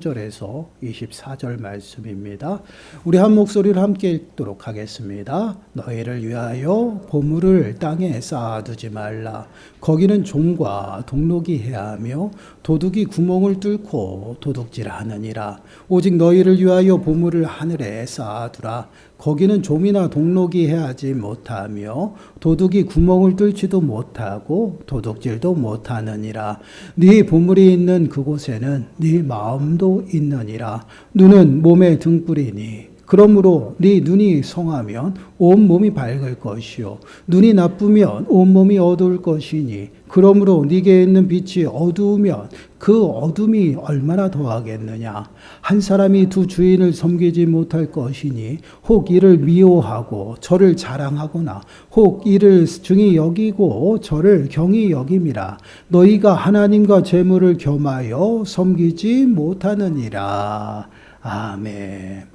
절에서 24절 말씀입니다. 우리 한 목소리를 함께 읽도록 하겠습니다. 너희를 위하여 보물을 땅에 쌓아두지 말라. 거기는 종과 동록이 해하며 도둑이 구멍을 뚫고 도둑질하느니라. 오직 너희를 위하여 보물을 하늘에 쌓아두라. 거기는 좀이나 동록이 해하지 못하며 도둑이 구멍을 뚫지도 못하고 도둑질도 못하느니라. 네 보물이 있는 그곳에는 네 마음도 있느니라. 눈은 몸의 등불이니 그러므로 네 눈이 성하면 온 몸이 밝을 것이요 눈이 나쁘면 온 몸이 어두울 것이니 그러므로 네게 있는 빛이 어두우면 그 어둠이 얼마나 더하겠느냐. 한 사람이 두 주인을 섬기지 못할 것이니 혹 이를 미워하고 저를 자랑하거나 혹 이를 중히 여기고 저를 경히 여김이라. 너희가 하나님과 재물을 겸하여 섬기지 못하느니라. 아멘.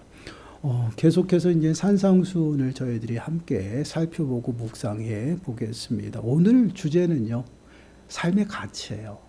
계속해서 이제 산상수훈을 저희들이 함께 살펴보고 묵상해 보겠습니다. 오늘 주제는요, 삶의 가치예요.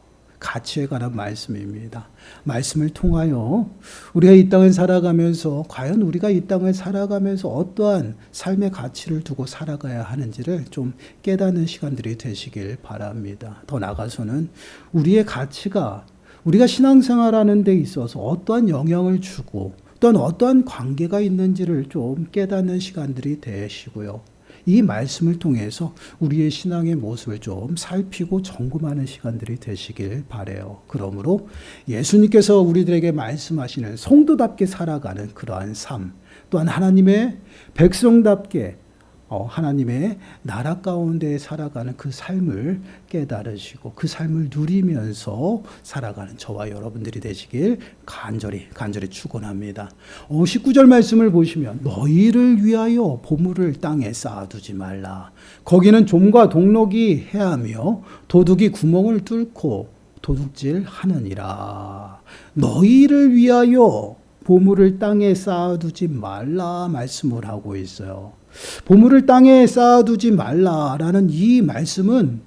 가치에 관한 말씀입니다. 말씀을 통하여 우리가 이 땅을 살아가면서 과연 우리가 이 땅을 살아가면서 어떠한 삶의 가치를 두고 살아가야 하는지를 좀 깨닫는 시간들이 되시길 바랍니다. 더 나아가서는 우리의 가치가 우리가 신앙생활하는 데 있어서 어떠한 영향을 주고 또한 어떠한 관계가 있는지를 좀 깨닫는 시간들이 되시고요. 이 말씀을 통해서 우리의 신앙의 모습을 좀 살피고 점검하는 시간들이 되시길 바라요. 그러므로 예수님께서 우리들에게 말씀하시는 성도답게 살아가는 그러한 삶, 또한 하나님의 백성답게 하나님의 나라 가운데 살아가는 그 삶을 깨달으시고 그 삶을 누리면서 살아가는 저와 여러분들이 되시길 간절히 축원합니다. 19절 말씀을 보시면 너희를 위하여 보물을 땅에 쌓아두지 말라. 거기는 좀과 동록이 해하며 도둑이 구멍을 뚫고 도둑질하느니라. 너희를 위하여 보물을 땅에 쌓아두지 말라 말씀을 하고 있어요. 보물을 땅에 쌓아두지 말라라는 이 말씀은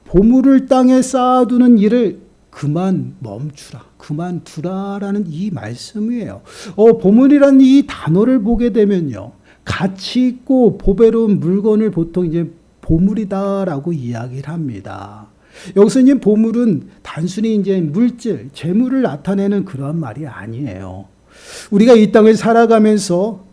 보물을 땅에 쌓아두는 일을 그만 멈추라, 그만두라라는 이 말씀이에요. 보물이라는 이 단어를 보게 되면요, 가치 있고 보배로운 물건을 보통 이제 보물이다라고 이야기를 합니다. 여기서 이제 보물은 단순히 이제 물질, 재물을 나타내는 그런 말이 아니에요. 우리가 이 땅을 살아가면서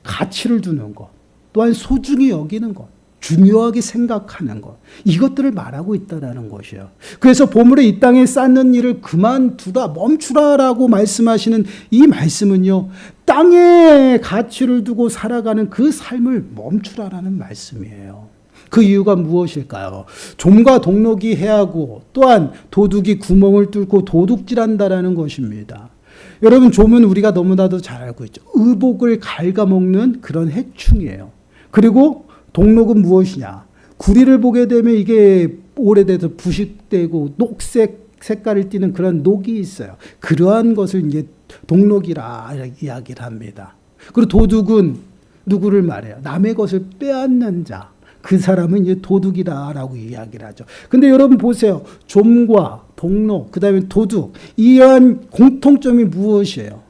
가치를 두는 것, 또한 소중히 여기는 것, 중요하게 생각하는 것, 이것들을 말하고 있다는 것이에요. 그래서 보물을 이 땅에 쌓는 일을 그만두라, 멈추라라고 말씀하시는 이 말씀은요, 땅에 가치를 두고 살아가는 그 삶을 멈추라라는 말씀이에요. 그 이유가 무엇일까요? 좀과 동록이 해하고 또한 도둑이 구멍을 뚫고 도둑질한다라는 것입니다. 여러분, 좀은 우리가 너무나도 잘 알고 있죠. 의복을 갉아먹는 그런 해충이에요. 그리고 동록은 무엇이냐? 구리를 보게 되면 이게 오래돼서 부식되고 녹색 색깔을 띠는 그런 녹이 있어요. 그러한 것을 이제 동록이라 이야기를 합니다. 그리고 도둑은 누구를 말해요? 남의 것을 빼앗는 자. 그 사람은 이제 도둑이다라고 이야기를 하죠. 근데 여러분 보세요. 좀과 동록, 그 다음에 도둑, 이러한 공통점이 무엇이에요?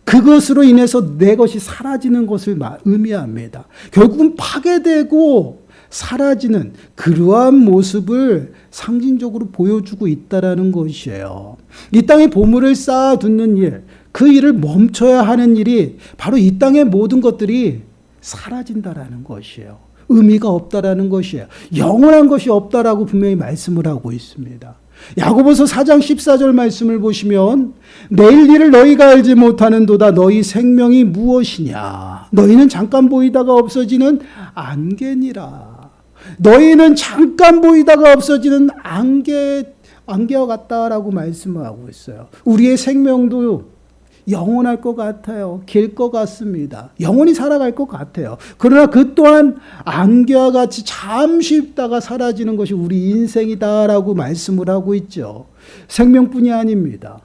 그것으로 인해서 내 것이 사라지는 것을 의미합니다. 결국은 파괴되고 사라지는 그러한 모습을 상징적으로 보여주고 있다는 것이에요. 이 땅에 보물을 쌓아두는 일, 그 일을 멈춰야 하는 일이 바로 이 땅의 모든 것들이 사라진다라는 것이에요. 의미가 없다라는 것이에요. 영원한 것이 없다라고 분명히 말씀을 하고 있습니다. 야고보서 4장 14절 말씀을 보시면 내일 일을 너희가 알지 못하는도다. 너희 생명이 무엇이냐. 너희는 잠깐 보이다가 없어지는 안개니라. 너희는 잠깐 보이다가 없어지는 안개와 같다라고 말씀을 하고 있어요. 우리의 생명도 영원할 것 같아요. 길 것 같습니다. 영원히 살아갈 것 같아요. 그러나 그 또한 안개와 같이 잠시 있다가 사라지는 것이 우리 인생이다라고 말씀을 하고 있죠. 생명뿐이 아닙니다.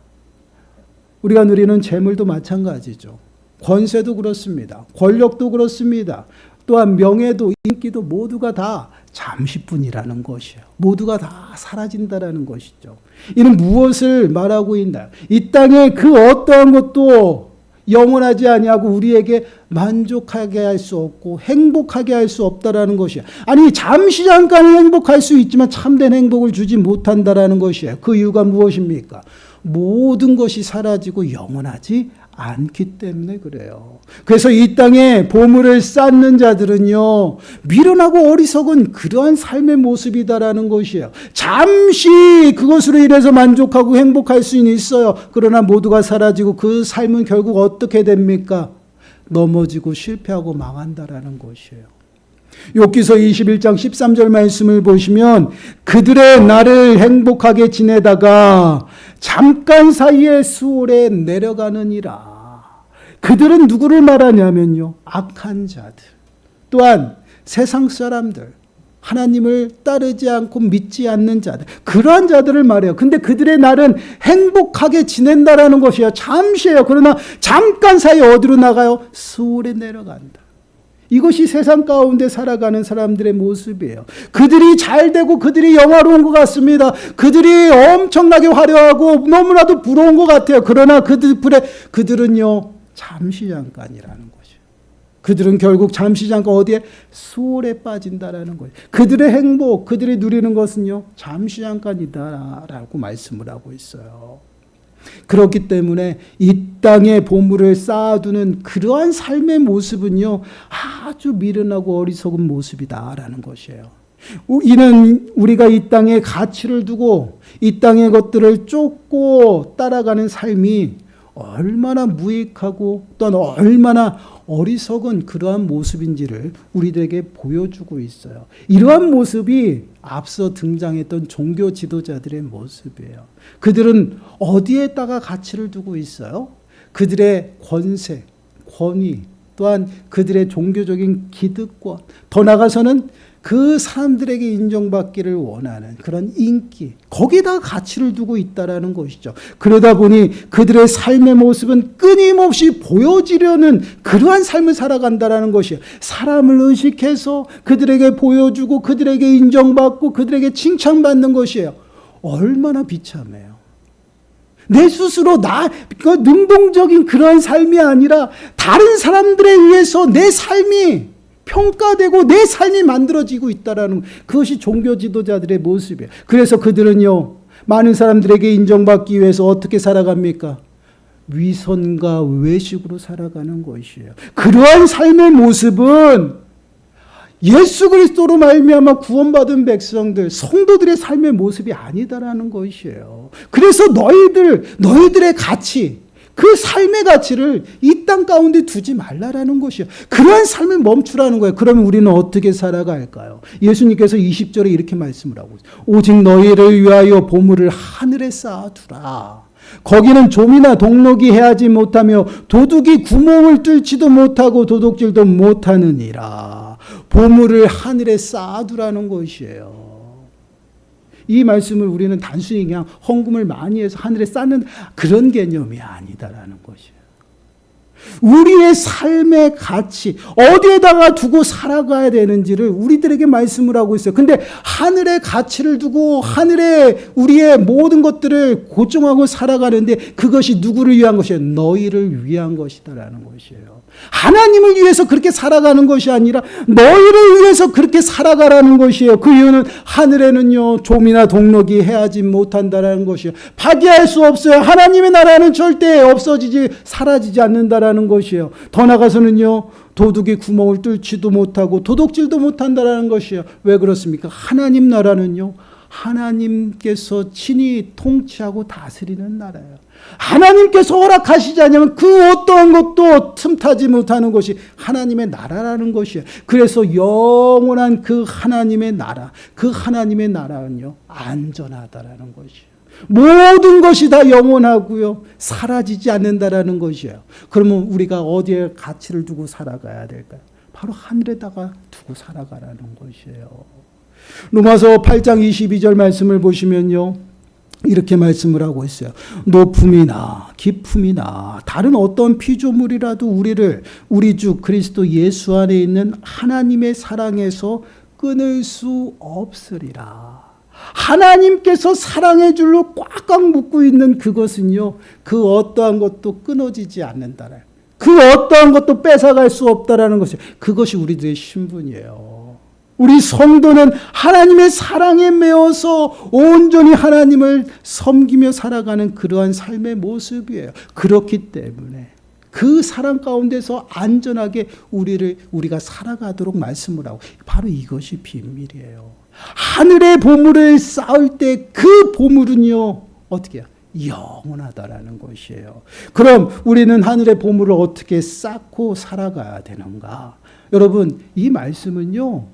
우리가 누리는 재물도 마찬가지죠. 권세도 그렇습니다. 권력도 그렇습니다. 또한 명예도 인기도 모두가 다 잠시뿐이라는 것이에요. 모두가 다 사라진다라는 것이죠. 이는 무엇을 말하고 있나요? 이 땅에 그 어떠한 것도 영원하지 아니하고 우리에게 만족하게 할 수 없고 행복하게 할 수 없다라는 것이에요. 아니 잠시 잠깐 행복할 수 있지만 참된 행복을 주지 못한다라는 것이에요. 그 이유가 무엇입니까? 모든 것이 사라지고 영원하지 않기 때문에 그래요. 그래서 이 땅에 보물을 쌓는 자들은요, 미련하고 어리석은 그러한 삶의 모습이다라는 것이에요. 잠시 그것으로 인해서 만족하고 행복할 수는 있어요. 그러나 모두가 사라지고 그 삶은 결국 어떻게 됩니까? 넘어지고 실패하고 망한다라는 것이에요. 욥기서 21장 13절 말씀을 보시면 그들의 날을 행복하게 지내다가 잠깐 사이에 수월에 내려가느니라. 그들은 누구를 말하냐면요, 악한 자들, 또한 세상 사람들, 하나님을 따르지 않고 믿지 않는 자들, 그러한 자들을 말해요. 근데 그들의 날은 행복하게 지낸다라는 것이에요. 잠시예요. 그러나 잠깐 사이에 어디로 나가요? 수월에 내려간다. 이것이 세상 가운데 살아가는 사람들의 모습이에요. 그들이 잘 되고 그들이 영화로운 것 같습니다. 그들이 엄청나게 화려하고 너무나도 부러운 것 같아요. 그러나 그들은요, 잠시 잠깐이라는 거죠. 그들은 결국 잠시 잠깐 어디에? 수월에 빠진다라는 거예요. 그들의 행복, 그들이 누리는 것은요, 잠시 잠깐이다라고 말씀을 하고 있어요. 그렇기 때문에 이 땅에 보물을 쌓아두는 그러한 삶의 모습은요, 아주 미련하고 어리석은 모습이다라는 것이에요. 이는 우리가 이 땅에 가치를 두고 이 땅의 것들을 쫓고 따라가는 삶이 얼마나 무익하고 또한 얼마나 어리석은 그러한 모습인지를 우리들에게 보여주고 있어요. 이러한 모습이 앞서 등장했던 종교 지도자들의 모습이에요. 그들은 어디에다가 가치를 두고 있어요? 그들의 권세, 권위, 또한 그들의 종교적인 기득권, 더 나아가서는 그 사람들에게 인정받기를 원하는 그런 인기, 거기에다가 가치를 두고 있다라는 것이죠. 그러다 보니 그들의 삶의 모습은 끊임없이 보여지려는 그러한 삶을 살아간다라는 것이에요. 사람을 의식해서 그들에게 보여주고 그들에게 인정받고 그들에게 칭찬받는 것이에요. 얼마나 비참해요. 내 스스로 능동적인 그런 삶이 아니라 다른 사람들에 의해서 내 삶이 평가되고 내 삶이 만들어지고 있다라는, 그것이 종교 지도자들의 모습이에요. 그래서 그들은요, 많은 사람들에게 인정받기 위해서 어떻게 살아갑니까? 위선과 외식으로 살아가는 것이에요. 그러한 삶의 모습은 예수 그리스도로 말미암아 구원받은 백성들, 성도들의 삶의 모습이 아니다라는 것이에요. 그래서 너희들의 가치, 그 삶의 가치를 이 땅 가운데 두지 말라라는 것이에요. 그러한 삶을 멈추라는 거예요. 그러면 우리는 어떻게 살아갈까요? 예수님께서 20절에 이렇게 말씀을 하고 있어요. 오직 너희를 위하여 보물을 하늘에 쌓아두라. 거기는 좀이나 동록이 해하지 못하며 도둑이 구멍을 뚫지도 못하고 도둑질도 못하느니라. 보물을 하늘에 쌓아두라는 것이에요. 이 말씀을 우리는 단순히 그냥 헌금을 많이 해서 하늘에 쌓는 그런 개념이 아니다라는 것이에요. 우리의 삶의 가치, 어디에다가 두고 살아가야 되는지를 우리들에게 말씀을 하고 있어요. 근데 하늘의 가치를 두고 하늘에 우리의 모든 것들을 고정하고 살아가는데 그것이 누구를 위한 것이에요? 너희를 위한 것이다라는 것이에요. 하나님을 위해서 그렇게 살아가는 것이 아니라 너희를 위해서 그렇게 살아가라는 것이에요. 그 이유는 하늘에는요, 좀이나 동록이 해하지 못한다라는 것이에요. 파괴할 수 없어요. 하나님의 나라는 절대 사라지지 않는다라는 것이에요. 더 나가서는요, 도둑이 구멍을 뚫지도 못하고 도둑질도 못한다라는 것이에요. 왜 그렇습니까? 하나님 나라는요, 하나님께서 친히 통치하고 다스리는 나라예요. 하나님께서 허락하시지 않으면 그 어떠한 것도 틈타지 못하는 것이 하나님의 나라라는 것이에요. 그래서 영원한 그 하나님의 나라는요, 안전하다라는 것이에요. 모든 것이 다 영원하고요, 사라지지 않는다라는 것이에요. 그러면 우리가 어디에 가치를 두고 살아가야 될까요? 바로 하늘에다가 두고 살아가라는 것이에요. 로마서 8장 22절 말씀을 보시면요, 이렇게 말씀을 하고 있어요. 높음이나 깊음이나 다른 어떤 피조물이라도 우리 주 그리스도 예수 안에 있는 하나님의 사랑에서 끊을 수 없으리라. 하나님께서 사랑의 줄로 꽉꽉 묶고 있는 그것은요, 그 어떠한 것도 끊어지지 않는다는, 그 어떠한 것도 뺏어갈 수 없다라는 것이, 그것이 우리들의 신분이에요. 우리 성도는 하나님의 사랑에 매어서 온전히 하나님을 섬기며 살아가는 그러한 삶의 모습이에요. 그렇기 때문에 그 사랑 가운데서 안전하게 우리가 살아가도록 말씀을 하고, 바로 이것이 비밀이에요. 하늘의 보물을 쌓을 때 그 보물은요, 어떻게 해요? 영원하다라는 것이에요. 그럼 우리는 하늘의 보물을 어떻게 쌓고 살아가야 되는가? 여러분, 이 말씀은요,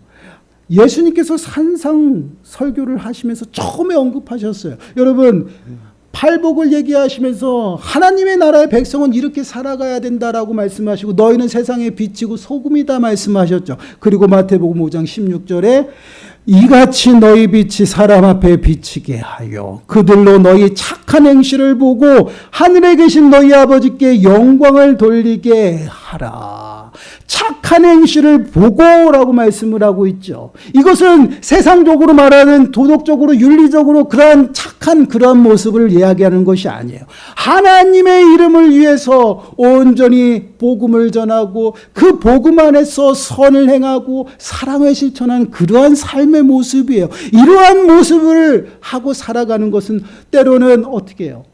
예수님께서 산상 설교를 하시면서 처음에 언급하셨어요. 여러분, 팔복을 얘기하시면서 하나님의 나라의 백성은 이렇게 살아가야 된다라고 말씀하시고, 너희는 세상의 빛이고 소금이다 말씀하셨죠. 그리고 마태복음 5장 16절에 이같이 너희 빛이 사람 앞에 비치게 하여 그들로 너희 착한 행실을 보고 하늘에 계신 너희 아버지께 영광을 돌리게 하라. 착한 행실을 보고라고 말씀을 하고 있죠. 이것은 세상적으로 말하는 도덕적으로 윤리적으로 그러한 착한 그러한 모습을 이야기하는 것이 아니에요. 하나님의 이름을 위해서 온전히 복음을 전하고 그 복음 안에서 선을 행하고 사랑을 실천하는 그러한 삶의 모습이에요. 이러한 모습을 하고 살아가는 것은 때로는 어떻게 해요?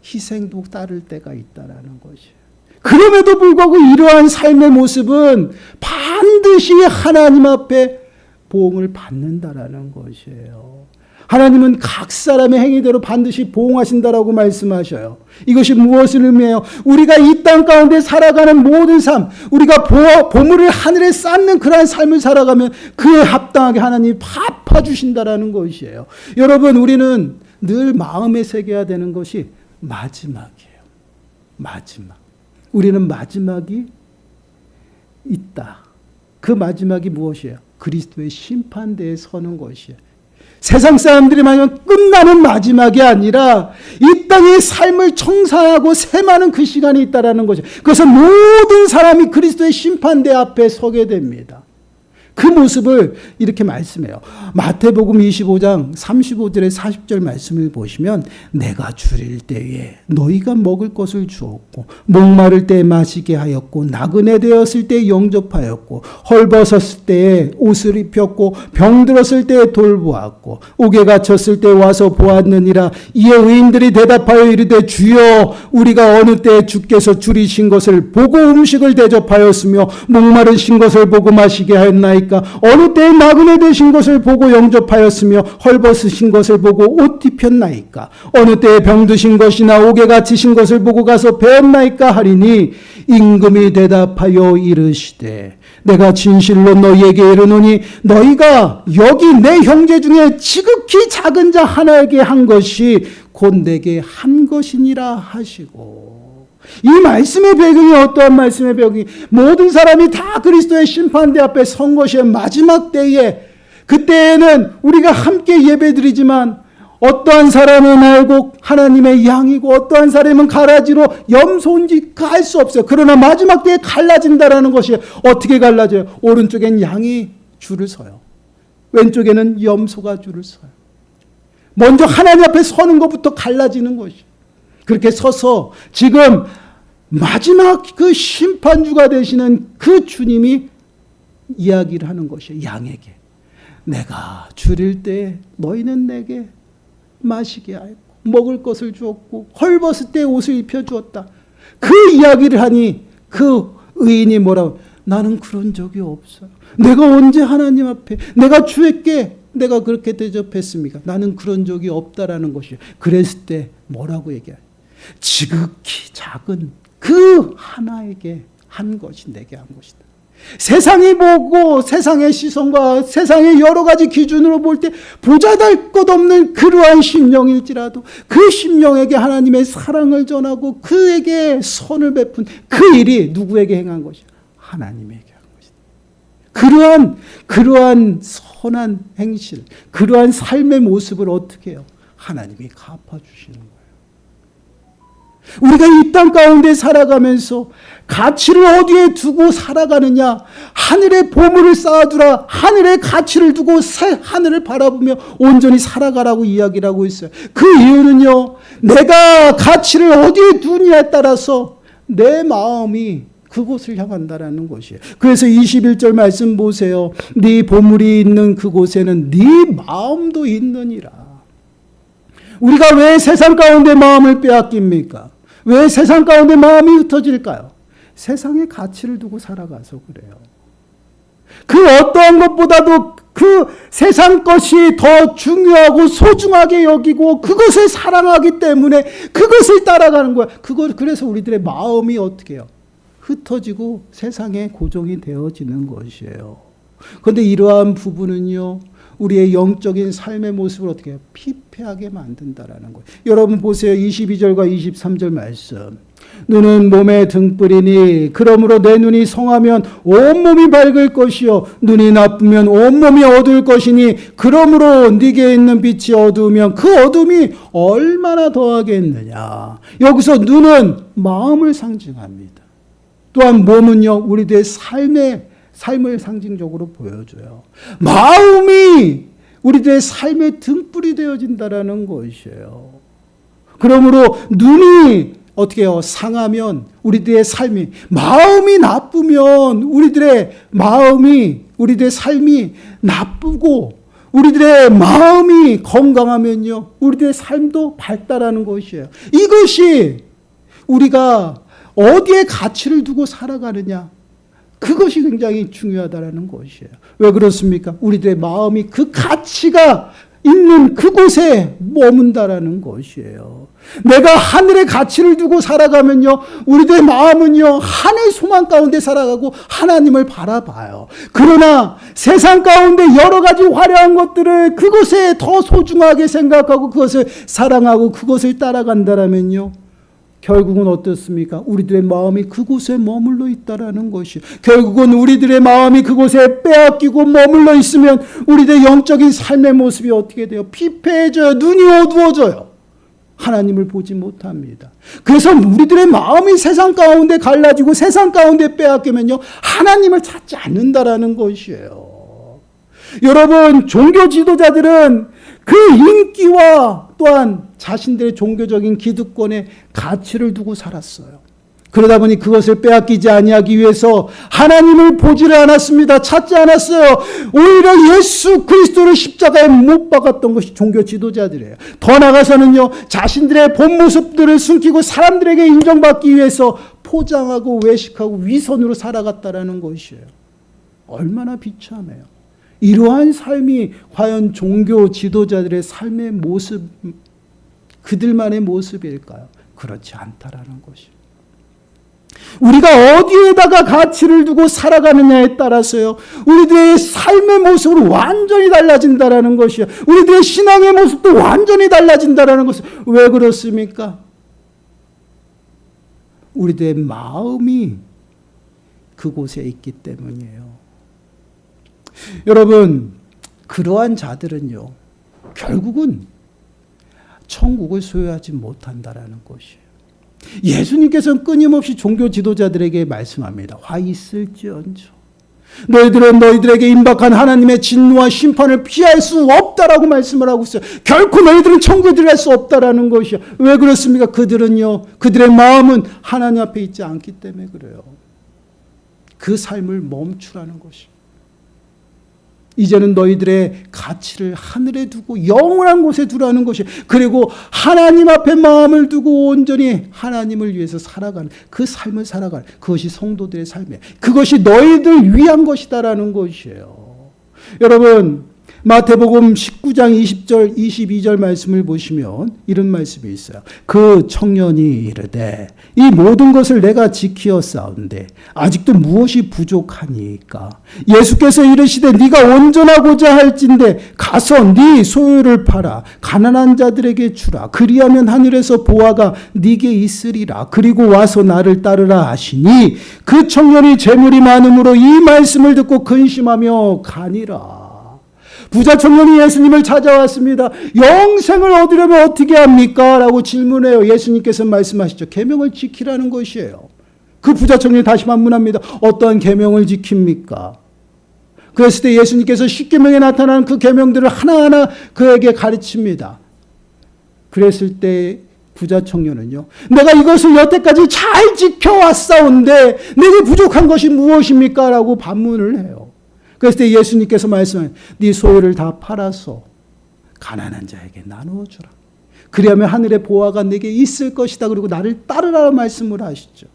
희생도 따를 때가 있다라는 것이에요. 그럼에도 불구하고 이러한 삶의 모습은 반드시 하나님 앞에 보응을 받는다라는 것이에요. 하나님은 각 사람의 행위대로 반드시 보응하신다라고 말씀하셔요. 이것이 무엇을 의미해요? 우리가 이 땅 가운데 살아가는 모든 삶, 우리가 보물을 하늘에 쌓는 그러한 삶을 살아가면 그에 합당하게 하나님이 갚아주신다라는 것이에요. 여러분, 우리는 늘 마음에 새겨야 되는 것이 마지막이에요. 마지막. 우리는 마지막이 있다. 그 마지막이 무엇이에요? 그리스도의 심판대에 서는 것이에요. 세상 사람들이 말하면 끝나는 마지막이 아니라 이 땅의 삶을 청산하고 셈하는 그 시간이 있다라는 것이에요. 그래서 모든 사람이 그리스도의 심판대 앞에 서게 됩니다. 그 모습을 이렇게 말씀해요. 마태복음 25장 35절에 40절 말씀을 보시면 내가 줄일 때에 너희가 먹을 것을 주었고 목마를 때에 마시게 하였고 나그네 되었을 때에 영접하였고 헐벗었을 때에 옷을 입혔고 병들었을 때에 돌보았고 옥에 갇혔을 때에 와서 보았느니라. 이에 의인들이 대답하여 이르되 주여 우리가 어느 때에 주께서 줄이신 것을 보고 음식을 대접하였으며 목마르신 것을 보고 마시게 하였나이까. 어느 때에 나그네 되신 것을 보고 영접하였으며 헐벗으신 것을 보고 옷 입혔나이까. 어느 때에 병드신 것이나 옥에 갇히신 것을 보고 가서 배웠나이까 하리니 임금이 대답하여 이르시되 내가 진실로 너희에게 이르노니 너희가 여기 내 형제 중에 지극히 작은 자 하나에게 한 것이 곧 내게 한 것이니라 하시고. 이 말씀의 배경이 어떠한 말씀의 배경이? 모든 사람이 다 그리스도의 심판대 앞에 선 것이에요. 마지막 때에. 그때에는 우리가 함께 예배드리지만 어떠한 사람은 알고 하나님의 양이고 어떠한 사람은 가라지로 염소인지 알 수 없어요. 그러나 마지막 때에 갈라진다라는 것이 어떻게 갈라져요? 오른쪽엔 양이 줄을 서요. 왼쪽에는 염소가 줄을 서요. 먼저 하나님 앞에 서는 것부터 갈라지는 것이에요. 그렇게 서서 지금 마지막 그 심판주가 되시는 그 주님이 이야기를 하는 것이에요. 양에게. 내가 줄일 때 너희는 내게 마시게 하였고 먹을 것을 주었고 헐벗을 때 옷을 입혀주었다. 그 이야기를 하니 그 의인이 뭐라고? 나는 그런 적이 없어요. 내가 언제 하나님 앞에 내가 주에게 내가 그렇게 대접했습니까? 나는 그런 적이 없다라는 것이에요. 그랬을 때 뭐라고 얘기해요? 지극히 작은 그 하나에게 한 것이 내게 한 것이다. 세상이 보고 세상의 시선과 세상의 여러 가지 기준으로 볼 때 보잘것 없는 그러한 심령일지라도 그 심령에게 하나님의 사랑을 전하고 그에게 선을 베푼 그 일이 누구에게 행한 것이야? 하나님에게 한 것이다. 그러한 선한 행실, 그러한 삶의 모습을 어떻게 해요? 하나님이 갚아주시는 거예요. 우리가 이 땅 가운데 살아가면서 가치를 어디에 두고 살아가느냐? 하늘에 보물을 쌓아두라. 하늘에 가치를 두고 새 하늘을 바라보며 온전히 살아가라고 이야기를 하고 있어요. 그 이유는요, 내가 가치를 어디에 두느냐에 따라서 내 마음이 그곳을 향한다라는 것이에요. 그래서 21절 말씀 보세요. 네 보물이 있는 그곳에는 네 마음도 있느니라. 우리가 왜 세상 가운데 마음을 빼앗깁니까? 왜 세상 가운데 마음이 흩어질까요? 세상의 가치를 두고 살아가서 그래요. 그 어떠한 것보다도 그 세상 것이 더 중요하고 소중하게 여기고 그것을 사랑하기 때문에 그것을 따라가는 거야. 그래서 우리들의 마음이 어떻게 해요? 흩어지고 세상에 고정이 되어지는 것이에요. 그런데 이러한 부분은요, 우리의 영적인 삶의 모습을 어떻게 해요? 피폐하게 만든다라는 거예요. 여러분 보세요. 22절과 23절 말씀. 눈은 몸의 등불이니 그러므로 내 눈이 성하면 온몸이 밝을 것이요 눈이 나쁘면 온몸이 어두울 것이니 그러므로 네게 있는 빛이 어두우면 그 어둠이 얼마나 더하겠느냐. 여기서 눈은 마음을 상징합니다. 또한 몸은요, 우리들의 삶을 상징적으로 보여줘요. 마음이 우리들의 삶의 등불이 되어진다라는 것이에요. 그러므로 눈이 어떻게 해요? 상하면 우리들의 삶이, 마음이 나쁘면 우리들의 삶이 나쁘고, 우리들의 마음이 건강하면요, 우리들의 삶도 밝다라는 것이에요. 이것이 우리가 어디에 가치를 두고 살아가느냐, 그것이 굉장히 중요하다라는 것이에요. 왜 그렇습니까? 우리들의 마음이 그 가치가 있는 그곳에 머문다라는 것이에요. 내가 하늘의 가치를 두고 살아가면요, 우리들의 마음은요, 하늘 소망 가운데 살아가고 하나님을 바라봐요. 그러나 세상 가운데 여러 가지 화려한 것들을 그곳에 더 소중하게 생각하고 그것을 사랑하고 그것을 따라간다라면요, 결국은 어떻습니까? 우리들의 마음이 그곳에 머물러 있다라는 것이, 결국은 우리들의 마음이 그곳에 빼앗기고 머물러 있으면 우리들의 영적인 삶의 모습이 어떻게 돼요? 피폐해져요. 눈이 어두워져요. 하나님을 보지 못합니다. 그래서 우리들의 마음이 세상 가운데 갈라지고 세상 가운데 빼앗기면요, 하나님을 찾지 않는다라는 것이에요. 여러분, 종교 지도자들은 그 인기와 또한 자신들의 종교적인 기득권에 가치를 두고 살았어요. 그러다 보니 그것을 빼앗기지 아니하기 위해서 하나님을 보지를 않았습니다. 찾지 않았어요. 오히려 예수 그리스도를 십자가에 못 박았던 것이 종교 지도자들이에요. 더 나아가서는요, 자신들의 본 모습들을 숨기고 사람들에게 인정받기 위해서 포장하고 외식하고 위선으로 살아갔다라는 것이에요. 얼마나 비참해요. 이러한 삶이 과연 종교 지도자들의 삶의 모습, 그들만의 모습일까요? 그렇지 않다라는 것이에요. 우리가 어디에다가 가치를 두고 살아가느냐에 따라서요, 우리들의 삶의 모습은 완전히 달라진다라는 것이에요. 우리들의 신앙의 모습도 완전히 달라진다라는 것은 왜 그렇습니까? 우리들의 마음이 그곳에 있기 때문이에요. 여러분, 그러한 자들은요, 결국은 천국을 소유하지 못한다라는 것이에요. 예수님께서는 끊임없이 종교 지도자들에게 말씀합니다. 화 있을지언정 너희들은 너희들에게 임박한 하나님의 진노와 심판을 피할 수 없다라고 말씀을 하고 있어요. 결코 너희들은 천국에 들어갈 수 없다라는 것이요. 왜 그렇습니까? 그들의 마음은 하나님 앞에 있지 않기 때문에 그래요. 그 삶을 멈추라는 것이요. 이제는 너희들의 가치를 하늘에 두고 영원한 곳에 두라는 것이, 그리고 하나님 앞에 마음을 두고 온전히 하나님을 위해서 살아가는 그 삶을 살아가는 그것이 성도들의 삶이에요. 그것이 너희들 위한 것이다라는 것이에요. 여러분, 마태복음 19장 20절 22절 말씀을 보시면 이런 말씀이 있어요. 그 청년이 이르되 이 모든 것을 내가 지키었사온데 아직도 무엇이 부족하니까? 예수께서 이르시되 네가 온전하고자 할진대 가서 네 소유를 팔아 가난한 자들에게 주라. 그리하면 하늘에서 보화가 네게 있으리라. 그리고 와서 나를 따르라 하시니 그 청년이 재물이 많음으로 이 말씀을 듣고 근심하며 가니라. 부자 청년이 예수님을 찾아왔습니다. 영생을 얻으려면 어떻게 합니까? 라고 질문해요. 예수님께서 말씀하시죠. 계명을 지키라는 것이에요. 그 부자 청년이 다시 반문합니다. 어떠한 계명을 지킵니까? 그랬을 때 예수님께서 십계명에 나타나는 그 계명들을 하나하나 그에게 가르칩니다. 그랬을 때 부자 청년은요, 내가 이것을 여태까지 잘 지켜왔사온데 내게 부족한 것이 무엇입니까? 라고 반문을 해요. 그랬을 때 예수님께서 말씀하세요. 네 소유를 다 팔아서 가난한 자에게 나누어 주라. 그리하면 하늘의 보화가 내게 있을 것이다. 그리고 나를 따르라는 말씀을 하시죠.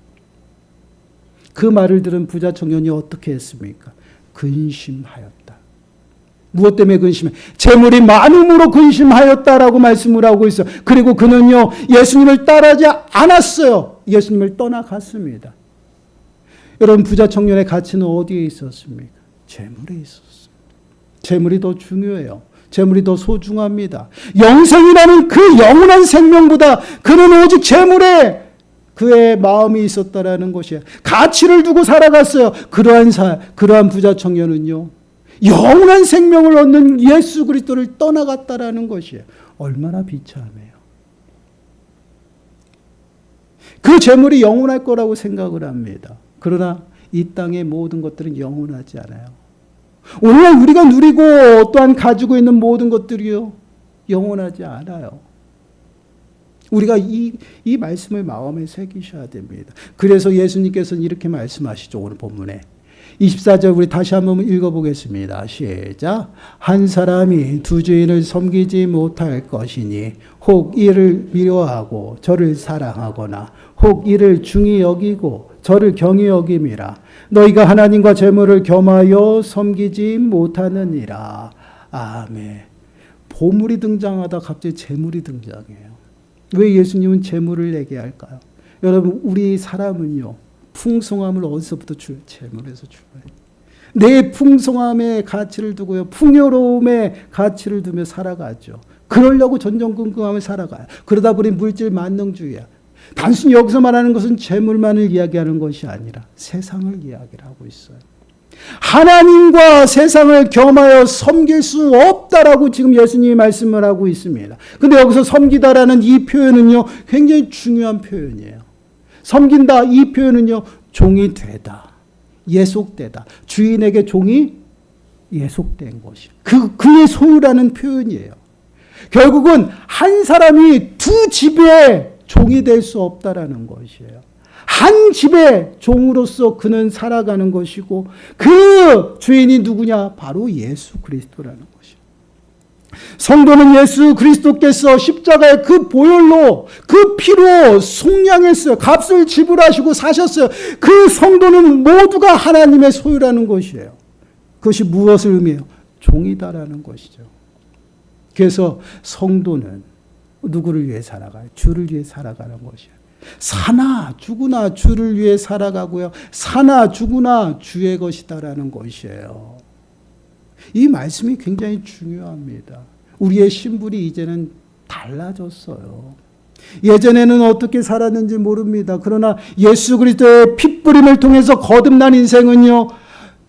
그 말을 들은 부자 청년이 어떻게 했습니까? 근심하였다. 무엇 때문에 근심해? 재물이 많음으로 근심하였다라고 말씀을 하고 있어요. 그리고 그는요, 예수님을 따르지 않았어요. 예수님을 떠나갔습니다. 여러분, 부자 청년의 가치는 어디에 있었습니까? 재물에 있었습니다. 재물이 더 중요해요. 재물이 더 소중합니다. 영생이라는 그 영원한 생명보다 그는 오직 재물에 그의 마음이 있었다라는 것이에요. 가치를 두고 살아갔어요. 그러한 부자 청년은요, 영원한 생명을 얻는 예수 그리스도를 떠나갔다라는 것이에요. 얼마나 비참해요. 그 재물이 영원할 거라고 생각을 합니다. 그러나 이 땅의 모든 것들은 영원하지 않아요. 오늘날 우리가 누리고 또한 가지고 있는 모든 것들이요, 영원하지 않아요. 우리가 이 말씀을 마음에 새기셔야 됩니다. 그래서 예수님께서는 이렇게 말씀하시죠. 오늘 본문에 24절 우리 다시 한번 읽어보겠습니다. 시작. 한 사람이 두 주인을 섬기지 못할 것이니 혹 이를 미워하고 저를 사랑하거나 혹 이를 중히 여기고 저를 경히 여김이라. 너희가 하나님과 재물을 겸하여 섬기지 못하느니라. 아멘. 보물이 등장하다 갑자기 재물이 등장해요. 왜 예수님은 재물을 내게 할까요? 여러분, 우리 사람은요, 풍성함을 어디서부터 줘요? 재물에서 줘요. 내 풍성함의 가치를 두고요, 풍요로움의 가치를 두며 살아가죠. 그러려고 전전긍긍하며 살아가요. 그러다 보니 물질 만능주의야. 단순히 여기서 말하는 것은 재물만을 이야기하는 것이 아니라 세상을 이야기를 하고 있어요. 하나님과 세상을 겸하여 섬길 수 없다라고 지금 예수님이 말씀을 하고 있습니다. 근데 여기서 섬기다라는 이 표현은요, 굉장히 중요한 표현이에요. 섬긴다, 이 표현은요, 종이 되다, 예속되다. 주인에게 종이 예속된 것이. 그의 소유라는 표현이에요. 결국은 한 사람이 두 집의 종이 될 수 없다라는 것이에요. 한 집의 종으로서 그는 살아가는 것이고 그 주인이 누구냐? 바로 예수 그리스도라는 것이에요. 성도는 예수 그리스도께서 십자가의 그 보혈로 그 피로 속량했어요. 값을 지불하시고 사셨어요. 그 성도는 모두가 하나님의 소유라는 것이에요. 그것이 무엇을 의미해요? 종이다라는 것이죠. 그래서 성도는 누구를 위해 살아가요? 주를 위해 살아가는 것이에요. 사나 죽으나 주를 위해 살아가고요, 사나 죽으나 주의 것이다라는 것이에요. 이 말씀이 굉장히 중요합니다. 우리의 신분이 이제는 달라졌어요. 예전에는 어떻게 살았는지 모릅니다. 그러나 예수 그리스도의 핏부림을 통해서 거듭난 인생은요,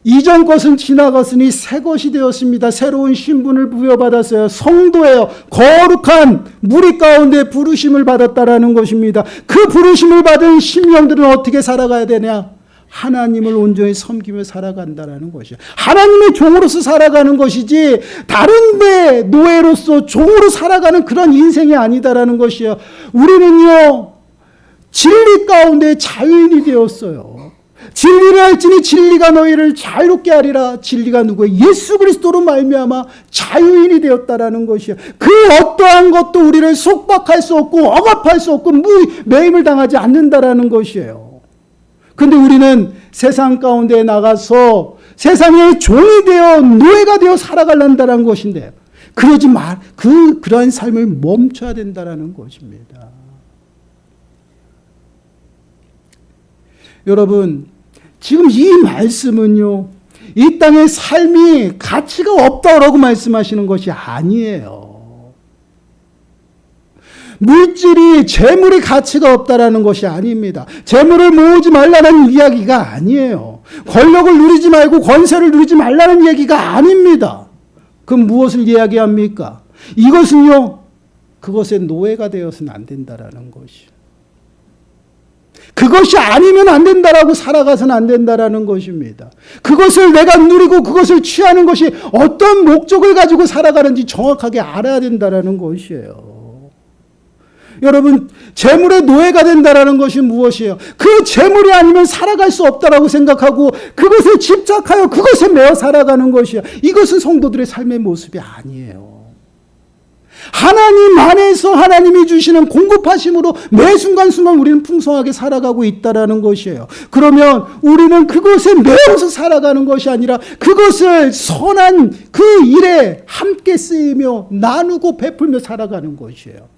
이전 것은 지나갔으니 새 것이 되었습니다. 새로운 신분을 부여받았어요. 성도예요. 거룩한 무리 가운데 부르심을 받았다라는 것입니다. 그 부르심을 받은 심령들은 어떻게 살아가야 되냐? 하나님을 온전히 섬기며 살아간다라는 것이에요. 하나님의 종으로서 살아가는 것이지 다른 데 노예로서 종으로 살아가는 그런 인생이 아니다라는 것이에요. 우리는요, 진리 가운데 자유인이 되었어요. 진리를 알지니 진리가 너희를 자유롭게 하리라. 진리가 누구예요? 예수 그리스도로 말미암아 자유인이 되었다라는 것이에요. 그 어떠한 것도 우리를 속박할 수 없고 억압할 수 없고 매임을 당하지 않는다라는 것이에요. 그런데 우리는 세상 가운데 나가서 세상의 종이 되어 노예가 되어 살아가려는 것인데 그러지 말, 그러한 삶을 멈춰야 된다라는 것입니다. 여러분, 지금 이 말씀은요, 이 땅의 삶이 가치가 없다라고 말씀하시는 것이 아니에요. 물질이, 재물이 가치가 없다라는 것이 아닙니다. 재물을 모으지 말라는 이야기가 아니에요. 권력을 누리지 말고 권세를 누리지 말라는 얘기가 아닙니다. 그럼 무엇을 이야기합니까? 이것은요, 그것의 노예가 되어서는 안 된다라는 것이요. 그것이 아니면 안 된다라고 살아가서는 안 된다라는 것입니다. 그것을 내가 누리고 그것을 취하는 것이 어떤 목적을 가지고 살아가는지 정확하게 알아야 된다라는 것이에요. 여러분, 재물의 노예가 된다라는 것이 무엇이에요? 그 재물이 아니면 살아갈 수 없다라고 생각하고 그것에 집착하여 그것에 매어 살아가는 것이에요. 이것은 성도들의 삶의 모습이 아니에요. 하나님 안에서 하나님이 주시는 공급하심으로 매 순간순간 우리는 풍성하게 살아가고 있다라는 것이에요. 그러면 우리는 그것에 매어서 살아가는 것이 아니라 그것을 선한 그 일에 함께 쓰이며 나누고 베풀며 살아가는 것이에요.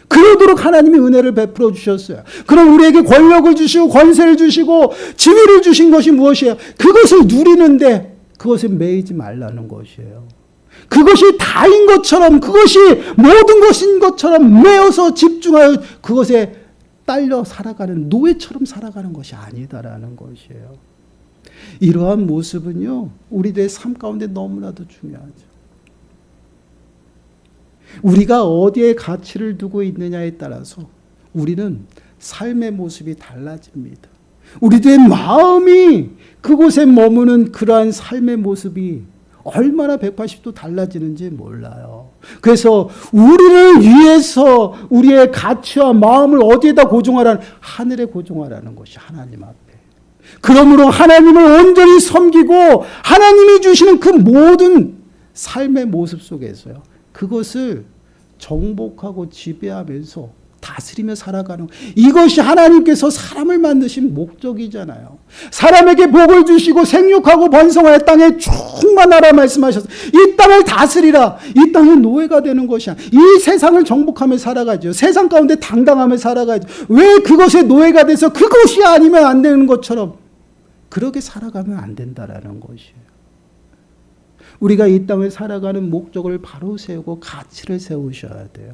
그러도록 하나님이 은혜를 베풀어 주셨어요. 그럼 우리에게 권력을 주시고 권세를 주시고 지위를 주신 것이 무엇이에요? 그것을 누리는데 그것에 매이지 말라는 것이에요. 그것이 다인 것처럼, 그것이 모든 것인 것처럼 매어서 집중하여 그것에 딸려 살아가는 노예처럼 살아가는 것이 아니다라는 것이에요. 이러한 모습은요, 우리들의 삶 가운데 너무나도 중요하죠. 우리가 어디에 가치를 두고 있느냐에 따라서 우리는 삶의 모습이 달라집니다. 우리들의 마음이 그곳에 머무는 그러한 삶의 모습이 얼마나 180도 달라지는지 몰라요. 그래서 우리를 위해서 우리의 가치와 마음을 어디에다 고정하라는, 하늘에 고정하라는 것이 하나님 앞에. 그러므로 하나님을 온전히 섬기고 하나님이 주시는 그 모든 삶의 모습 속에서요, 그것을 정복하고 지배하면서 다스리며 살아가는, 이것이 하나님께서 사람을 만드신 목적이잖아요. 사람에게 복을 주시고 생육하고 번성하여 땅에 충만하라 말씀하셔서 이 땅을 다스리라. 이 땅의 노예가 되는 것이 아니라 이 세상을 정복하며 살아가죠. 세상 가운데 당당하며 살아가죠. 왜 그것의 노예가 돼서 그것이 아니면 안 되는 것처럼 그렇게 살아가면 안 된다라는 것이에요. 우리가 이 땅을 살아가는 목적을 바로 세우고 가치를 세우셔야 돼요.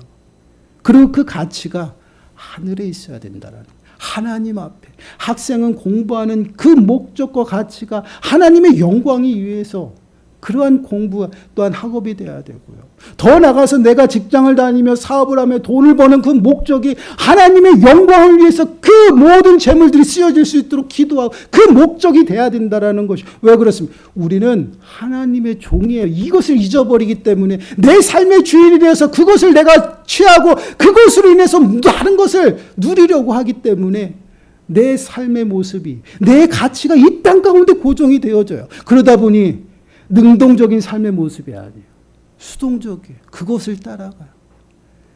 그리고 그 가치가 하늘에 있어야 된다라는, 하나님 앞에. 학생은 공부하는 그 목적과 가치가 하나님의 영광이 위해서 그러한 공부 또한 학업이 돼야 되고요. 더 나가서 내가 직장을 다니며 사업을 하며 돈을 버는 그 목적이 하나님의 영광을 위해서 그 모든 재물들이 쓰여질 수 있도록 기도하고 그 목적이 돼야 된다라는 것이. 왜 그렇습니까? 우리는 하나님의 종이에요. 이것을 잊어버리기 때문에 내 삶의 주인이 되어서 그것을 내가 취하고 그것으로 인해서 다른 것을 누리려고 하기 때문에 내 삶의 모습이, 내 가치가 이 땅 가운데 고정이 되어져요. 그러다 보니 능동적인 삶의 모습이 아니에요. 수동적이에요. 그것을 따라가요.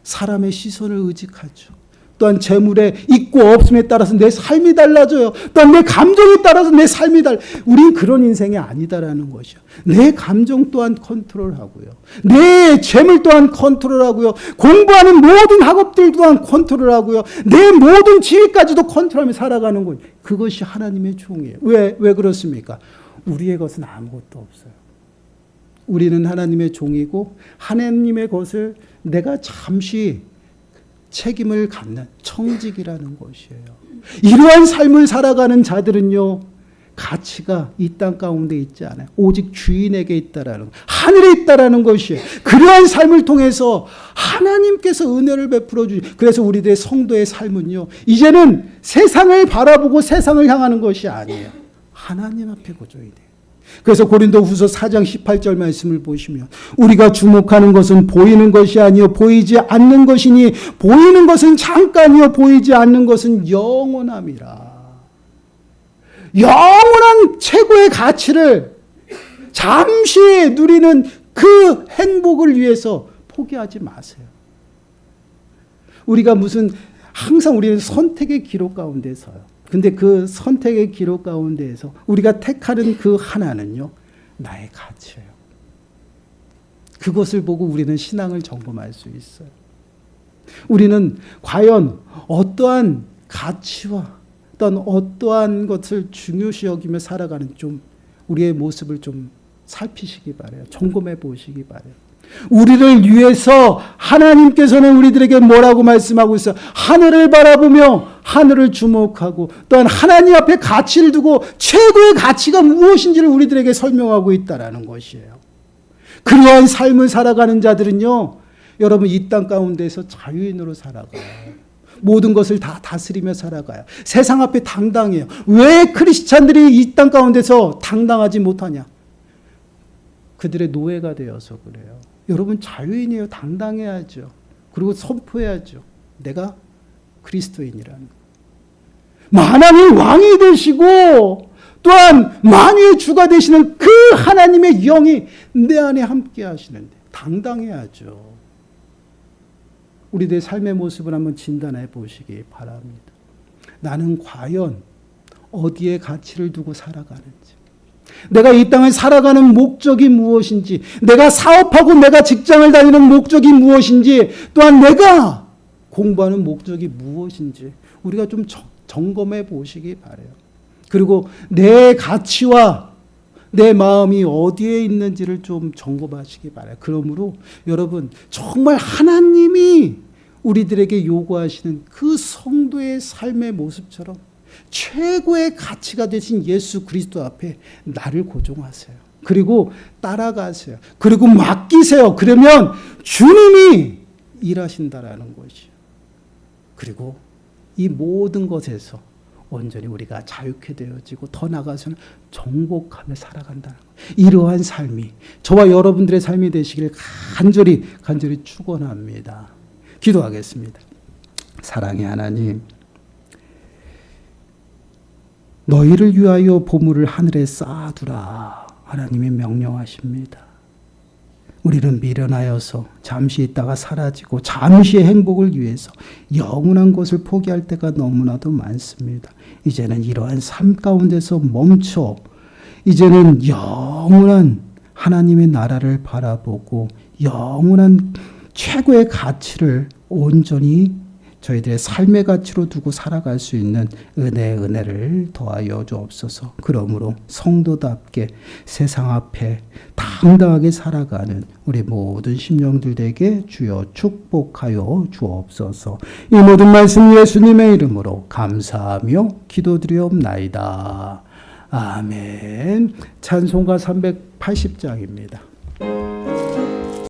사람의 시선을 의식하죠. 또한 재물의 있고 없음에 따라서 내 삶이 달라져요. 또한 내 감정에 따라서 내 삶이 우린 그런 인생이 아니다라는 것이요. 내 감정 또한 컨트롤하고요. 내 재물 또한 컨트롤하고요. 공부하는 모든 학업들 또한 컨트롤하고요. 내 모든 지위까지도 컨트롤하며 살아가는 것. 그것이 하나님의 종이에요. 왜 그렇습니까? 우리의 것은 아무것도 없어요. 우리는 하나님의 종이고 하나님의 것을 내가 잠시 책임을 갖는 청직이라는 것이에요. 이러한 삶을 살아가는 자들은요, 가치가 이 땅 가운데 있지 않아요. 오직 주인에게 있다라는, 하늘에 있다라는 것이에요. 그러한 삶을 통해서 하나님께서 은혜를 베풀어 주시. 그래서 우리들의 성도의 삶은요, 이제는 세상을 바라보고 세상을 향하는 것이 아니에요. 하나님 앞에 고정이 돼요. 그래서 고린도후서 4장 18절 말씀을 보시면 우리가 주목하는 것은 보이는 것이 아니요 보이지 않는 것이니 보이는 것은 잠깐이요 보이지 않는 것은 영원함이라. 영원한 최고의 가치를 잠시 누리는 그 행복을 위해서 포기하지 마세요. 우리가 항상 우리는 선택의 기록 가운데 서요. 근데 그 선택의 기록 가운데에서 우리가 택하는 그 하나는요, 나의 가치예요. 그것을 보고 우리는 신앙을 점검할 수 있어요. 우리는 과연 어떠한 가치와 어떤 어떠한 것을 중요시 여기며 살아가는 우리의 모습을 좀 살피시기 바라요. 점검해 보시기 바라요. 우리를 위해서 하나님께서는 우리들에게 뭐라고 말씀하고 있어요? 하늘을 바라보며 하늘을 주목하고 또한 하나님 앞에 가치를 두고 최고의 가치가 무엇인지를 우리들에게 설명하고 있다라는 것이에요. 그러한 삶을 살아가는 자들은요, 여러분 이 땅 가운데서 자유인으로 살아가요. 모든 것을 다 다스리며 살아가요. 세상 앞에 당당해요. 왜 크리스찬들이 이 땅 가운데서 당당하지 못하냐? 그들의 노예가 되어서 그래요. 여러분 자유인이에요. 당당해야죠. 그리고 선포해야죠. 내가 그리스도인이라는 거. 만왕의 왕이 되시고 또한 만유의 주가 되시는 그 하나님의 영이 내 안에 함께 하시는데 당당해야죠. 우리들의 삶의 모습을 한번 진단해 보시기 바랍니다. 나는 과연 어디에 가치를 두고 살아가는지, 내가 이 땅을 살아가는 목적이 무엇인지, 내가 사업하고 내가 직장을 다니는 목적이 무엇인지, 또한 내가 공부하는 목적이 무엇인지 우리가 좀 점검해 보시기 바라요. 그리고 내 가치와 내 마음이 어디에 있는지를 좀 점검하시기 바라요. 그러므로 여러분 정말 하나님이 우리들에게 요구하시는 그 성도의 삶의 모습처럼 최고의 가치가 되신 예수 그리스도 앞에 나를 고정하세요. 그리고 따라가세요. 그리고 맡기세요. 그러면 주님이 일하신다라는 것이요. 그리고 이 모든 것에서 온전히 우리가 자유케 되어지고 더 나아가서는 정복하며 살아간다는 것. 이러한 삶이 저와 여러분들의 삶이 되시기를 간절히 축원합니다. 기도하겠습니다. 사랑의 하나님, 너희를 위하여 보물을 하늘에 쌓아두라 하나님이 명령하십니다. 우리는 미련하여서 잠시 있다가 사라지고 잠시의 행복을 위해서 영원한 것을 포기할 때가 너무나도 많습니다. 이제는 이러한 삶 가운데서 멈춰 이제는 영원한 하나님의 나라를 바라보고 영원한 최고의 가치를 온전히 저희들의 삶의 가치로 두고 살아갈 수 있는 은혜를 더하여 주옵소서. 그러므로 성도답게 세상 앞에 당당하게 살아가는 우리 모든 심령들에게 주여 축복하여 주옵소서. 이 모든 말씀 예수님의 이름으로 감사하며 기도드리옵나이다. 아멘. 찬송가 380장입니다.